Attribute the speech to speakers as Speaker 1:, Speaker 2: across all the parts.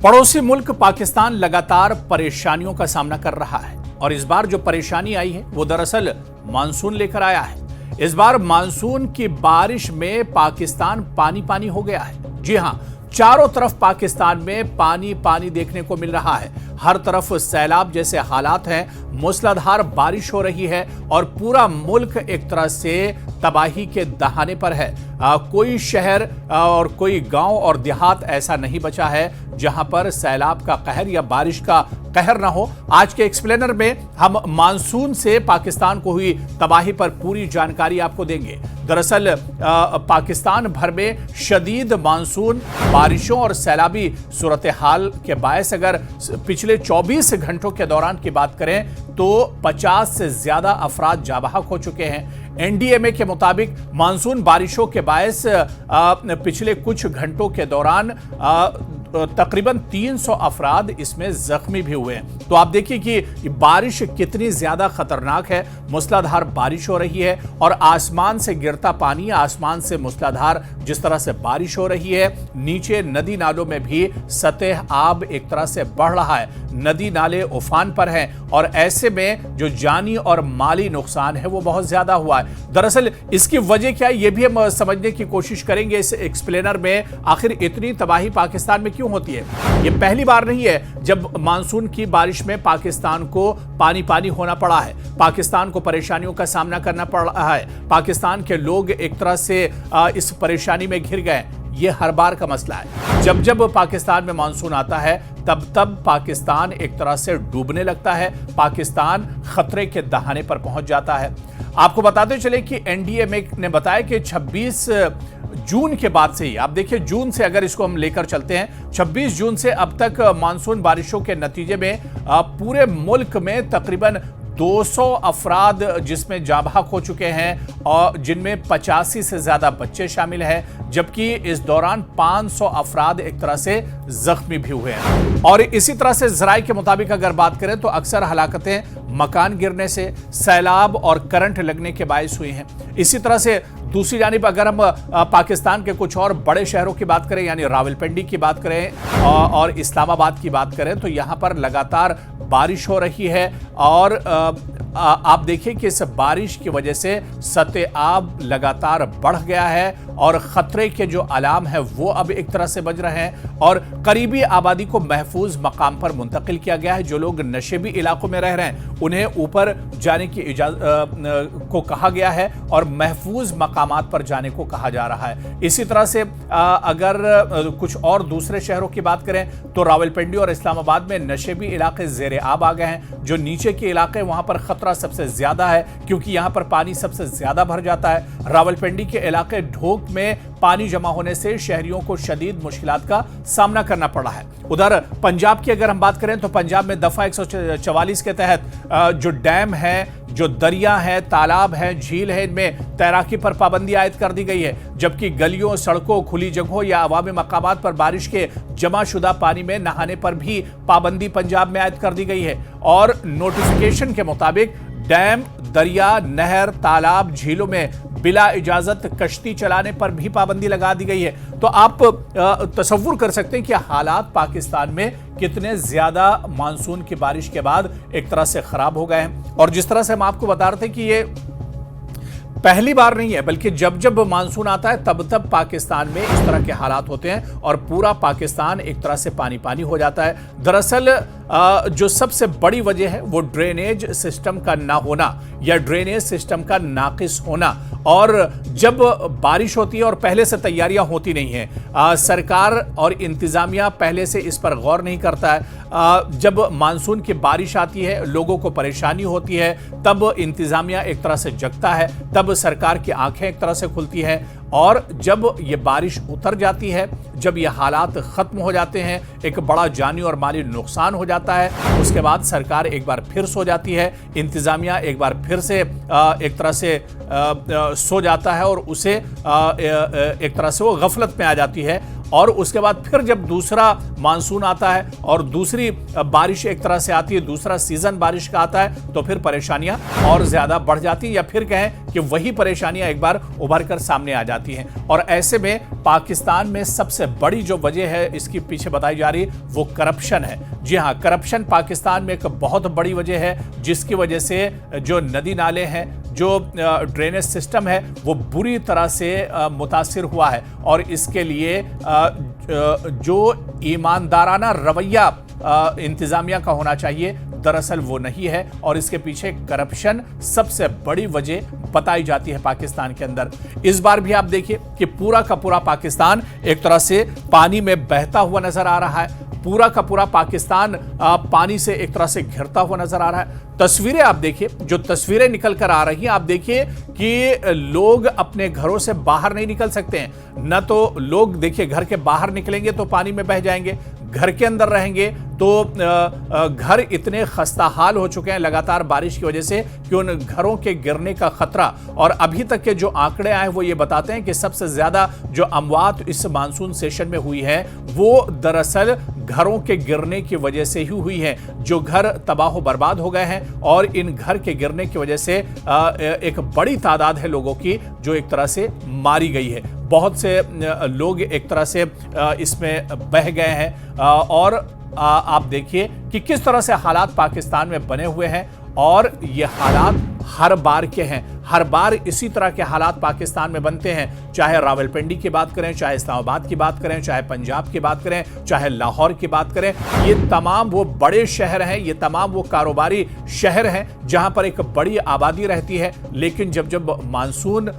Speaker 1: पड़ोसी मुल्क पाकिस्तान लगातार परेशानियों का सामना कर रहा है और इस बार जो परेशानी आई है वो दरअसल मानसून लेकर आया है। इस बार मानसून की बारिश में पाकिस्तान पानी पानी हो गया है। जी हां, चारों तरफ पाकिस्तान में पानी पानी देखने को मिल रहा है। हर तरफ सैलाब जैसे हालात हैं, मूसलाधार बारिश हो रही है और पूरा मुल्क एक तरह से तबाही के दहाने पर है। कोई शहर और कोई गांव और देहात ऐसा नहीं बचा है जहां पर सैलाब का कहर या बारिश का कहर ना हो। आज के एक्सप्लेनर में हम मानसून से पाकिस्तान को हुई तबाही पर पूरी जानकारी आपको देंगे। दरअसल पाकिस्तान भर में शदीद मानसून बारिशों और सैलाबी सूरत हाल के बायस अगर पिछले 24 घंटों के दौरान की बात करें तो 50 से ज्यादा अफराद जाबाहक हो चुके हैं। एनडीएमए के मुताबिक मानसून बारिशों के बायस पिछले कुछ घंटों के दौरान तकरीबन 300 अफराद इसमें जख्मी भी हुए हैं। तो आप देखिए कि बारिश कितनी ज्यादा खतरनाक है। मूसलाधार बारिश हो रही है और आसमान से गिरता पानी, आसमान से मूसलाधार जिस तरह से बारिश हो रही है, नीचे नदी नालों में भी सतह आब एक तरह से बढ़ रहा है। नदी नाले उफान पर हैं और ऐसे में जो जानी और माली नुकसान है वो बहुत ज्यादा हुआ है। दरअसल इसकी वजह क्या है ये भी हम समझने की कोशिश करेंगे इस एक्सप्लेनर में। आखिर इतनी तबाही पाकिस्तान में क्यों होती है? ये पहली बार नहीं है जब मानसून की बारिश में पाकिस्तान को पानी पानी होना पड़ा है। पाकिस्तान को परेशानियों का सामना करना पड़ रहा है। पाकिस्तान के लोग एक तरह से इस परेशानी में घिर गए। ये हर बार का मसला है। जब जब पाकिस्तान में मानसून आता है तब तब पाकिस्तान एक तरह से डूबने लगता है। पाकिस्तान खतरे के दहाने पर पहुंच जाता है। आपको बताते चले कि एनडीएमए ने बताया कि 26 जून के बाद से ही, आप देखिए जून से अगर इसको हम लेकर चलते हैं, 26 जून से अब तक मानसून बारिशों के नतीजे में पूरे मुल्क में तकरीबन 200 अफराद जिसमें जाबाहक हो चुके हैं और जिनमें 85 से ज्यादा बच्चे शामिल हैं, जबकि इस दौरान 500 अफराद एक तरह से जख्मी भी हुए हैं। और इसी तरह से जराये के मुताबिक अगर बात करें तो अक्सर हलाकतें मकान गिरने से, सैलाब और करंट लगने के बायस हुई हैं। इसी तरह से दूसरी जानिब अगर हम पाकिस्तान के कुछ और बड़े शहरों की बात करें, यानी रावलपिंडी की बात करें और इस्लामाबाद की बात करें, तो यहाँ पर लगातार बारिश हो रही है और आप देखिए कि इस बारिश की वजह से सतह आब लगातार बढ़ गया है और खतरे के जो अलार्म है वो अब एक तरह से बज रहे हैं और करीबी आबादी को महफूज मकाम पर मुंतकिल किया गया है। जो लोग नशेबी इलाकों में रह रहे हैं उन्हें ऊपर जाने की इजाजत को कहा गया है और महफूज मकामात पर जाने को कहा जा रहा है। इसी तरह से अगर कुछ और दूसरे शहरों की बात करें तो रावलपिंडी और इस्लामाबाद में नशेबी इलाके ज़ेरे आब आ गए हैं। जो नीचे के इलाके वहां पर खतरा सबसे ज्यादा है क्योंकि यहां पर पानी सबसे ज्यादा भर जाता है। रावलपिंडी के इलाके ढोक में पानी जमा होने से शहरियों को शदीद मुश्किलात का सामना करना पड़ा है। उधर पंजाब की अगर हम बात करें तो पंजाब में दफा 144 के तहत जो डैम है, जो दरिया है, तालाब है, झील है, इनमें तैराकी पर पाबंदी आयद कर दी गई है, जबकि गलियों, सड़कों, खुली जगहों या अवामी मकामात पर बारिश के जमाशुदा पानी में नहाने पर भी पाबंदी पंजाब में आयद कर दी गई है। और नोटिफिकेशन के मुताबिक डैम, दरिया, नहर, तालाब, झीलों में बिला इजाजत कश्ती चलाने पर भी पाबंदी लगा दी गई है। तो आप तसव्वुर कर सकते हैं कि हालात पाकिस्तान में कितने ज्यादा मानसून की बारिश के बाद एक तरह से खराब हो गए हैं। और जिस तरह से हम आपको बता रहे थे कि ये पहली बार नहीं है बल्कि जब जब मानसून आता है तब तब पाकिस्तान में इस तरह के हालात होते हैं और पूरा पाकिस्तान एक तरह से पानी पानी हो जाता है। दरअसल जो सबसे बड़ी वजह है वो ड्रेनेज सिस्टम का ना होना या ड्रेनेज सिस्टम का नाकिस होना। और जब बारिश होती है और पहले से तैयारियां होती नहीं है, सरकार और इंतजामिया पहले से इस पर गौर नहीं करता है। जब मानसून की बारिश आती है, लोगों को परेशानी होती है, तब इंतजामिया एक तरह से जगता है, तब सरकार की आंखें एक तरह से खुलती हैं। और जब ये बारिश उतर जाती है, जब ये हालात खत्म हो जाते हैं, एक बड़ा जानी और माली नुकसान हो जाता है, उसके बाद सरकार एक बार फिर सो जाती है, इंतजामिया एक बार फिर से एक तरह से सो जाता है और उसे एक तरह से वो गफलत में आ जाती है और उसके बाद फिर जब दूसरा मानसून आता है और दूसरी बारिश एक तरह से आती है, दूसरा सीजन बारिश का आता है, तो फिर परेशानियां और ज्यादा बढ़ जाती हैं, या फिर कहें कि वही परेशानियां एक बार उभर कर सामने आ जाती हैं। और ऐसे में पाकिस्तान में सबसे बड़ी जो वजह है इसकी पीछे बताई जा रही वो करप्शन है। जी हां, करप्शन पाकिस्तान में एक बहुत बड़ी वजह है, जिसकी वजह से जो नदी नाले हैं, जो ड्रेनेज सिस्टम है, वो बुरी तरह से मुतासिर हुआ है। और इसके लिए जो ईमानदाराना रवैया इंतजामिया का होना चाहिए, दरअसल वो नहीं है, और इसके पीछे करप्शन सबसे बड़ी वजह बताई जाती है पाकिस्तान के अंदर। इस बार भी आप देखिए कि पूरा का पूरा पाकिस्तान एक तरह से पानी में बहता हुआ नजर आ रहा है। पूरा का पूरा पाकिस्तान पानी से एक तरह से घिरता हुआ नजर आ रहा है। तस्वीरें आप देखिए, जो तस्वीरें निकल कर आ रही हैं, आप देखिए कि लोग अपने घरों से बाहर नहीं निकल सकते हैं। न तो लोग देखिए घर के बाहर निकलेंगे तो पानी में बह जाएंगे, घर के अंदर रहेंगे तो घर इतने खस्ता हाल हो चुके हैं लगातार बारिश की वजह से कि उन घरों के गिरने का खतरा। और अभी तक के जो आंकड़े आए वो ये बताते हैं कि सबसे ज्यादा जो अमवात इस मानसून सेशन में हुई है वो दरअसल घरों के गिरने की वजह से ही हुई है। जो घर तबाह बर्बाद हो गए हैं, और इन घर के गिरने की वजह से एक बड़ी तादाद है लोगों की जो एक तरह से मारी गई है। बहुत से लोग एक तरह से इसमें बह गए हैं। और आप देखिए कि किस तरह से हालात पाकिस्तान में बने हुए हैं, और ये हालात हर बार के हैं। हर बार इसी तरह के हालात पाकिस्तान में बनते हैं, चाहे रावलपिंडी की बात करें, चाहे इस्लामाबाद की बात करें, चाहे पंजाब की बात करें, चाहे लाहौर की बात करें। ये तमाम वो बड़े शहर हैं, ये तमाम वो कारोबारी शहर हैं जहां पर एक बड़ी आबादी रहती है। लेकिन जब जब मानसून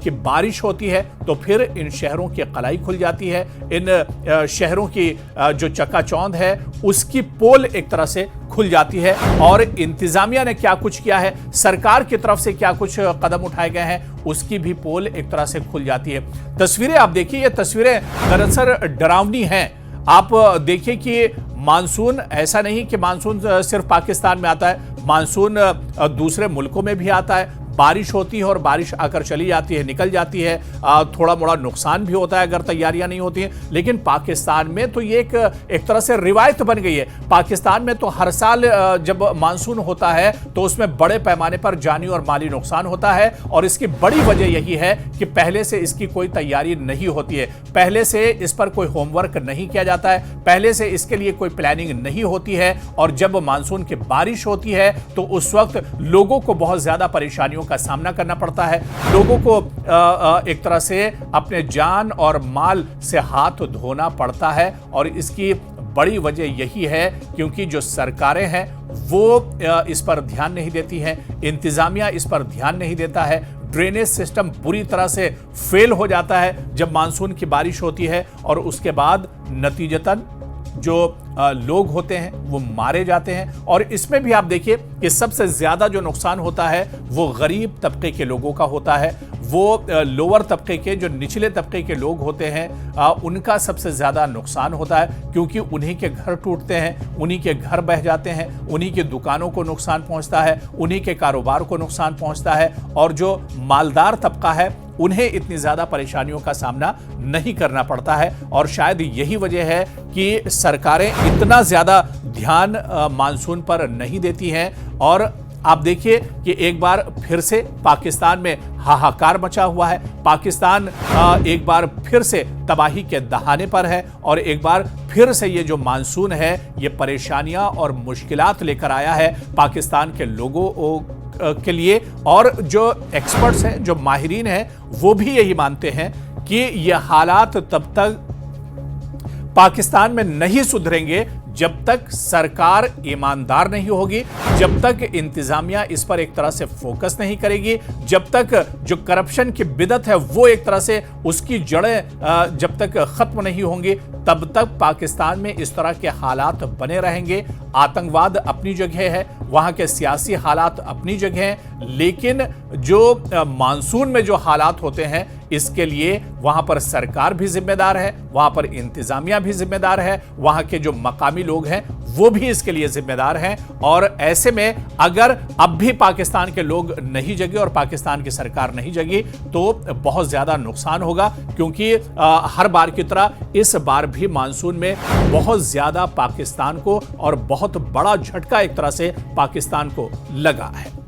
Speaker 1: की बारिश होती है तो फिर इन शहरों की कलाई खुल जाती है। इन शहरों की जो चकाचौंध है उसकी पोल एक तरह से खुल जाती है। और इंतजामिया ने क्या कुछ किया है, सरकार की तरफ से क्या कुछ कदम उठाए गए हैं, उसकी भी पोल एक तरह से खुल जाती है। तस्वीरें आप देखिए, ये तस्वीरें दरअसल डरावनी हैं। आप देखिए कि मानसून ऐसा नहीं कि मानसून सिर्फ पाकिस्तान में आता है, मानसून दूसरे मुल्कों में भी आता है। बारिश होती है और बारिश आकर चली जाती है, निकल जाती है। थोड़ा मोड़ा नुकसान भी होता है अगर तैयारियां नहीं होती हैं। लेकिन पाकिस्तान में तो ये एक तरह से रिवायत बन गई है। पाकिस्तान में तो हर साल जब मानसून होता है तो उसमें बड़े पैमाने पर जानी और माली नुकसान होता है। और इसकी बड़ी वजह यही है कि पहले से इसकी कोई तैयारी नहीं होती है, पहले से इस पर कोई होमवर्क नहीं किया जाता है, पहले से इसके लिए कोई प्लानिंग नहीं होती है। और जब मानसून की बारिश होती है तो उस वक्त लोगों को बहुत ज्यादा परेशानियों का सामना करना पड़ता है। लोगों को एक तरह से अपने जान और माल से हाथ धोना पड़ता है। और इसकी बड़ी वजह यही है क्योंकि जो सरकारें हैं वो इस पर ध्यान नहीं देती हैं, इंतजामिया इस पर ध्यान नहीं देता है। ड्रेनेज सिस्टम बुरी तरह से फेल हो जाता है जब मानसून की बारिश होती है, और उसके बाद नतीजतन जो लोग होते हैं वो मारे जाते हैं। और इसमें भी आप देखिए कि सबसे ज्यादा जो नुकसान होता है वो गरीब तबके के लोगों का होता है। वो लोअर तबके के, जो निचले तबके के लोग होते हैं, उनका सबसे ज्यादा नुकसान होता है, क्योंकि उन्हीं के घर टूटते हैं, उन्हीं के घर बह जाते हैं, उन्हीं की दुकानों को नुकसान पहुंचता है, उन्हीं के कारोबार को नुकसान पहुंचता है। और जो मालदार तबका है उन्हें इतनी ज्यादा परेशानियों का सामना नहीं करना पड़ता है। और शायद यही वजह है कि सरकारें इतना ज्यादा ध्यान मानसून पर नहीं देती हैं। और आप देखिए कि एक बार फिर से पाकिस्तान में हाहाकार मचा हुआ है। पाकिस्तान एक बार फिर से तबाही के दहाने पर है, और एक बार फिर से ये जो मानसून है ये परेशानियां और मुश्किलात लेकर आया है पाकिस्तान के लोगों के लिए। और जो एक्सपर्ट्स हैं, जो माहिरीन हैं, वो भी यही मानते हैं कि ये हालात तब तक पाकिस्तान में नहीं सुधरेंगे जब तक सरकार ईमानदार नहीं होगी, जब तक इंतजामिया इस पर एक तरह से फोकस नहीं करेगी, जब तक जो करप्शन की बिदत है वो एक तरह से उसकी जड़ें जब तक खत्म नहीं होंगी, तब तक पाकिस्तान में इस तरह के हालात बने रहेंगे। आतंकवाद अपनी जगह है, वहां के सियासी हालात अपनी जगह हैं, लेकिन जो मानसून में जो हालात होते हैं इसके लिए वहां पर सरकार भी जिम्मेदार है, वहां पर इंतजामिया भी जिम्मेदार है, वहां के जो मकामी लोग हैं वो भी इसके लिए जिम्मेदार हैं। और ऐसे में अगर अब भी पाकिस्तान के लोग नहीं जगे और पाकिस्तान की सरकार नहीं जगी तो बहुत ज्यादा नुकसान होगा, क्योंकि हर बार की तरह इस बार भी मानसून में बहुत ज्यादा पाकिस्तान को और बहुत बड़ा झटका एक तरह से पाकिस्तान को लगा है।